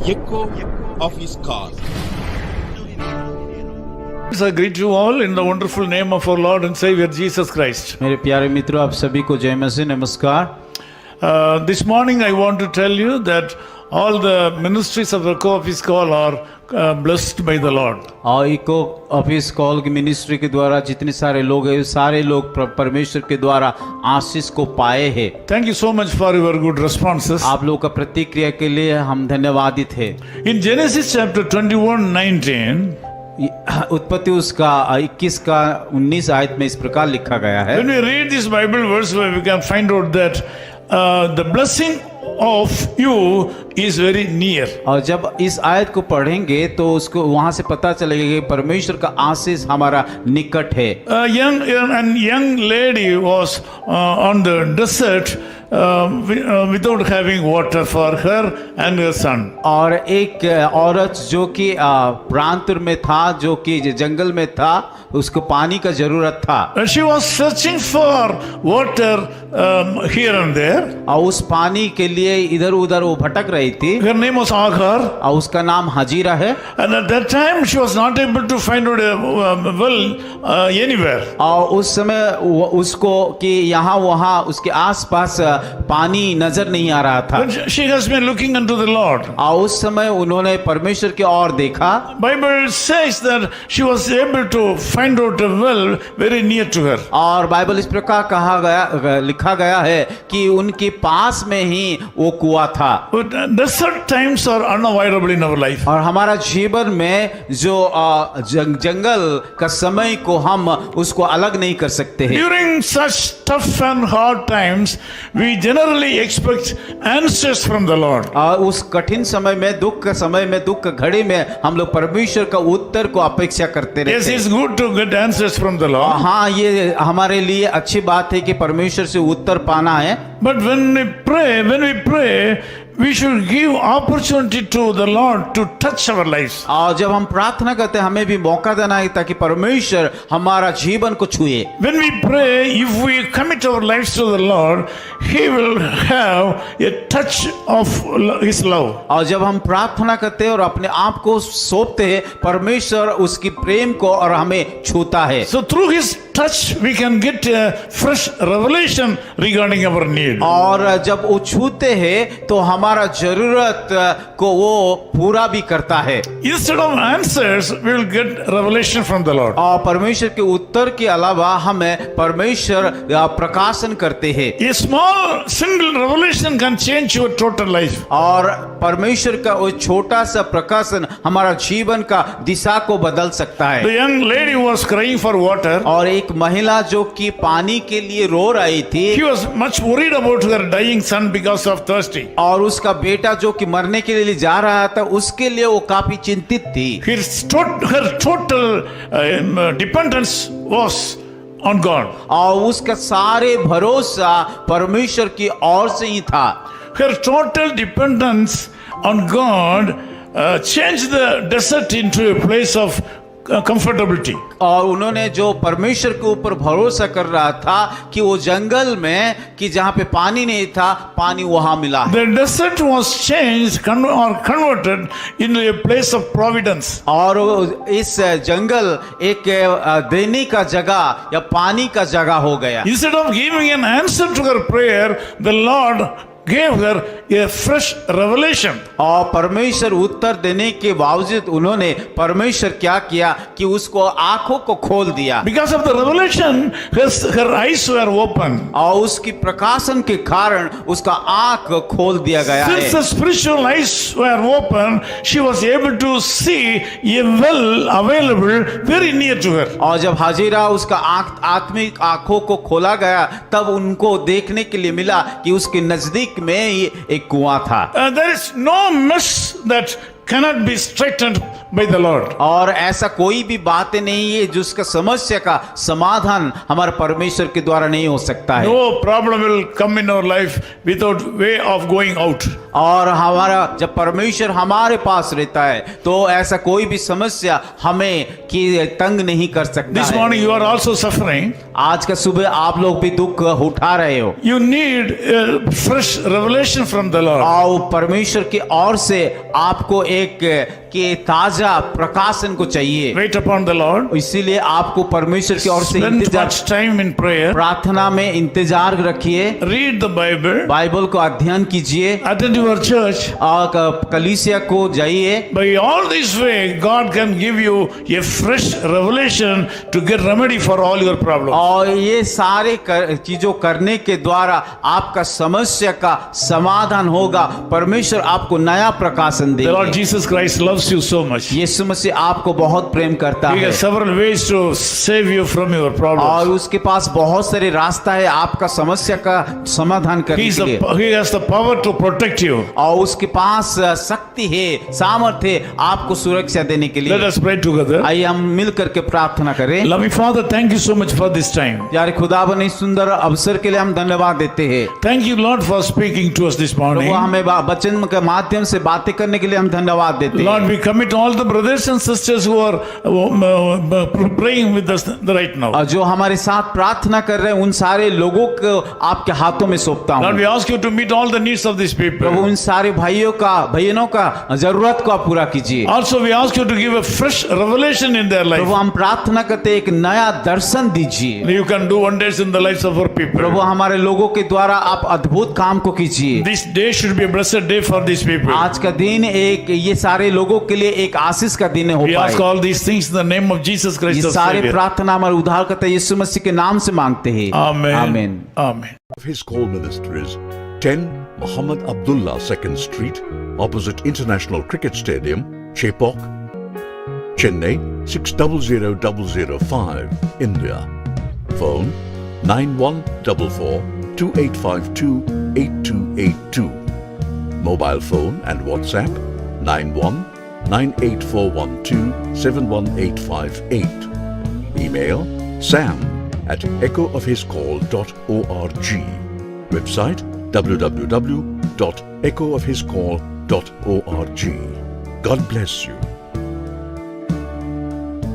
echo of his call. I greet you all in the wonderful name of our Lord and Savior Jesus Christ. मेरे प्यारे मित्रों, आप सभी को जय मसीह, नमस्कार। This morning I want to tell you that all the ministries of Echo of His Call are blessed by the Lord. और eco office call की मिनिस्ट्री के द्वारा जितने सारे लोग हैं, सारे लोग परमेश्वर के द्वारा आशीष को पाए हैं। Thank you so much for your good responses. आप लोगों का प्रतिक्रिया के लिए हम धन्यवादित हैं। In Genesis chapter 21:19, उत्पत्ति उसका 21 का 19 आयत में इस प्रकार लिखा गया है। when we read this Bible verse, we can find out that the blessing of you is very near. और जब इस आयत को पढ़ेंगे तो उसको वहां से पता चलेगा कि परमेश्वर का आशीष हमारा निकट है। A young lady was on the desert without having water for her and her son. और एक औरत जो कि प्रांत में था, जो कि जंगल में था, उसको पानी का जरूरत था। She was searching for water here and there. और उस पानी के लिए इधर उधर वो भटक रही थी। Her name was Agar. और उसका नाम हजीरा है। And at that time she was not able to find out a well anywhere. और उस समय उसको कि यहाँ वहाँ उसके आसपास पानी नजर नहीं आ रहा था। But she has been looking unto the Lord. और उस समय उन्होंने परमेश्वर की ओर देखा। Bible says that she was able to find out a well very near to her. और बाइबल इस प्रकार लिखा गया है कि उनके पास में ही वो कुआं था। But desert times are unavoidable in our life. और हमारा जीवन में जो जंगल का समय को हम उसको अलग नहीं कर सकते हैं। During such tough and hard times, we generally expect answers from the Lord. और उस कठिन समय में, दुख का समय में, दुख का घड़ी में हम लोग परमेश्वर का उत्तर को अपेक्षा करते रहते हैं। Yes, it's good to get answers from the Lord. हाँ, ये हमारे लिए अच्छी बात है कि परमेश्वर से उत्तर पाना है। But when we pray, we should give opportunity to the Lord to touch our lives. और जब हम प्रार्थना करते हैं, हमें भी मौका देना है ताकि परमेश्वर हमारा जीवन को छुए। When we pray, if we commit our lives to the Lord, He will have a touch of His love. और जब हम प्रार्थना करते हैं और अपने आप को सौंपते हैं, परमेश्वर उसकी प्रेम को और हमें छूता है। So through His touch, we can get a fresh revelation regarding our need. और जब वो छूते हैं तो हमारा जरूरत को वो पूरा भी करता है। Instead of answers, we will get revelation from the Lord. और परमेश्वर के उत्तर के अलावा हमें परमेश्वर प्रकाशन करते हैं। A small single revelation can change your total life. और परमेश्वर का वो छोटा सा प्रकाशन हमारा जीवन का दिशा को बदल सकता The है। young lady was crying for water. और एक महिला जो कि पानी के लिए रो रही थी, She was much worried about her dying son because of thirsty. और उसका बेटा जो कि मरने के लिए जा रहा था, उसके लिए वो काफी चिंतित थी। Her total dependence was on God. और उसका सारे भरोसा परमेश्वर की ओर से ही था। Her total dependence on God changed the desert into a place of comfortability. और उन्होंने जो परमेश्वर के ऊपर भरोसा कर रहा था कि वो जंगल में कि जहाँ पे पानी नहीं था, पानी वहां मिला। The desert was changed or converted into a place of providence. और इस जंगल एक देने का जगह या पानी का जगह हो गया। Instead of giving an answer to her prayer, the Lord gave her a fresh revelation. और परमेश्वर उत्तर देने के बावजूद उन्होंने परमेश्वर क्या किया कि उसको आंखों को खोल दिया। Because of the revelation, her eyes were open. और उसकी प्रकाशन के कारण उसका आंख खोल दिया गया है। Since the spiritual eyes were open, she was able to see a well available very near to her. और जब हाजिरा उसका आत्मिक आंखों को खोला गया, तब उनको देखने के लिए मिला कि उसके नजदीक में ही एक कुआं था। There is no mess that cannot be straightened by the Lord. और ऐसा कोई भी बात नहीं है जिसका समस्या का समाधान हमारे परमेश्वर के द्वारा नहीं हो सकता है। No problem will come in our life without way of going out. और हमारा जब परमेश्वर हमारे पास रहता है तो ऐसा कोई भी समस्या हमें कि तंग नहीं कर सकता This है। morning you are also suffering. आज का सुबह आप लोग भी दुख उठा रहे हो You need a fresh revelation from the Lord. और परमेश्वर की ओर से आपको एक कि ताजा प्रकाशन को चाहिए। Wait upon the Lord. इसीलिए आपको परमेश्वर की ओर से Spend इंतजार, much time in prayer. प्रार्थना में इंतजार रखिए, Read the Bible. बाइबल को अध्ययन कीजिए Attend your church. और कलीसिया को जाइए। By all this way, God can give you a fresh revelation to get remedy for all your problems. और ये सारे चीजों करने के द्वारा आपका समस्या का समाधान होगा। परमेश्वर आपको नया प्रकाशन The Lord देगा। Jesus Christ loves you so much. यीशु मसीह आपको बहुत प्रेम करता He है has several ways to save you from your और problems. उसके पास बहुत सारे रास्ता है आपका समस्या का समाधान करने के लिए। He has the power to protect you. और उसके पास शक्ति है, सामर्थ्य है आपको सुरक्षा देने के Let लिए। us pray together. आइए हम मिल करके प्रार्थना करें। Loving Father, thank you so much for this time. यार खुदावन इस सुंदर अवसर के लिए हम धन्यवाद देते हैं। Thank you, Lord, for speaking to us this Prabhu morning. हमें वचन के माध्यम से बातें करने के लिए हम धन्यवाद देते हैं। Lord, we commit all the brothers and sisters who are praying with us right now. और जो हमारे साथ प्रार्थना कर रहे हैं उन सारे लोगों को आपके हाथों में सौंपता Lord, हूँ। we ask you to meet all the needs of these Prabhu people. उन सारे भाइयों का बहनों का जरूरत को आप पूरा कीजिए। Also, we ask you to give a fresh revelation in their Prabhu life. हम प्रार्थना करते हैं एक नया दर्शन दीजिए। You can do wonders in the lives of our people. प्रभु हमारे लोगों के द्वारा आप अद्भुत काम को कीजिए। This day should be a blessed day for these people. आज का दिन एक ये सारे लोगों के लिए एक आशीष का दिन हो We ask पाए। all these things in the name of Jesus Christ, ये our सारे Savior. प्रार्थना हमारे उद्धारकर्ता यीशु मसीह के नाम से मांगते हैं। Amen. आमीन। Amen. Of his call ministries, 10 Muhammad Abdullah 2nd Street, opposite International Cricket Stadium, Chepauk, Chennai 600005, India. Phone 9144 2852 8282. Mobile phone and WhatsApp 91 98412 71858. Email sam@echoofhiscall.org. Website www.echoofhiscall.org. God bless you.